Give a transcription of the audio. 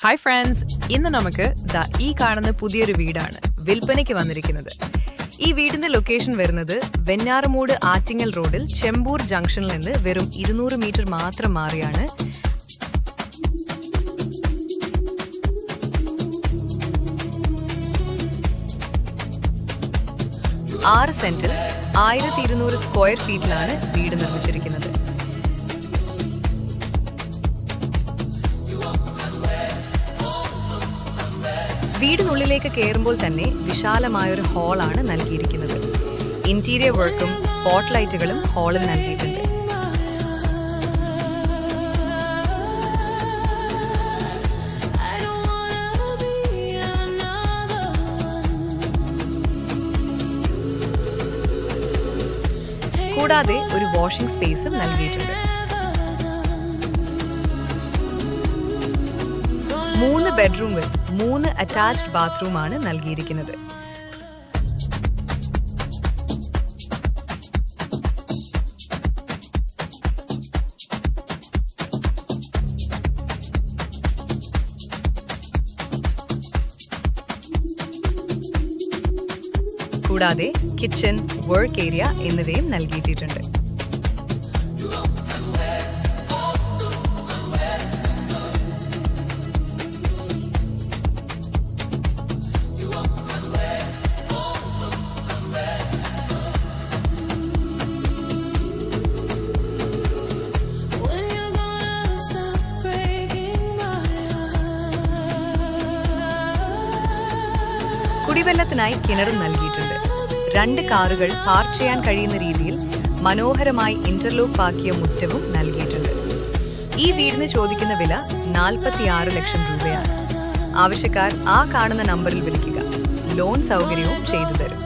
Hi friends, ഇന്ന് നമുക്ക് ഈ കാണുന്ന പുതിയൊരു വീടാണ് വിൽപ്പനയ്ക്ക് വന്നിരിക്കുന്നത്. ഈ വീടിന്റെ ലൊക്കേഷൻ വരുന്നത് വെഞ്ഞാറമൂട് ആറ്റിങ്ങൽ റോഡിൽ ചെമ്പൂർ ജംഗ്ഷനിൽ നിന്ന് വെറും 200 മീറ്റർ മാത്രം മാറിയാണ്. ആറ് സെന്റിൽ 1200 സ്ക്വയർ ഫീറ്റിലാണ് വീട് നിർമ്മിച്ചിരിക്കുന്നത്. വീടിനുള്ളിലേക്ക് കയറുമ്പോൾ തന്നെ വിശാലമായൊരു ഹാളാണ് നൽകിയിരിക്കുന്നത്. ഇന്റീരിയർ വർക്കും സ്പോട്ട് ലൈറ്റുകളും ഹാളിൽ നൽകിയിട്ടുണ്ട്. കൂടാതെ ഒരു വാഷിംഗ് സ്പേസും നൽകിയിട്ടുണ്ട്. 3 ബെഡ്റൂം വിത്ത് 3 അറ്റാച്ച്ഡ് ബാത്റൂമാണ് നൽകിയിരിക്കുന്നത്. കൂടാതെ കിച്ചൺ, വർക്ക് ഏരിയ എന്നിവയും നൽകിയിട്ടുണ്ട്. കുടിവെള്ളത്തിനായി കിണറും നൽകിയിട്ടുണ്ട്. 2 കാറുകൾ പാർക്ക് ചെയ്യാൻ കഴിയുന്ന രീതിയിൽ മനോഹരമായി ഇന്റർലോക്ക് ആക്കിയ മുറ്റവും നൽകിയിട്ടുണ്ട്. ഈ വീടിന് ചോദിക്കുന്ന വില 46 ലക്ഷം രൂപയാണ്. ആവശ്യക്കാർ ആ കാണുന്ന നമ്പറിൽ വിളിക്കുക. ലോൺ സൗകര്യവും ചെയ്തു തരും.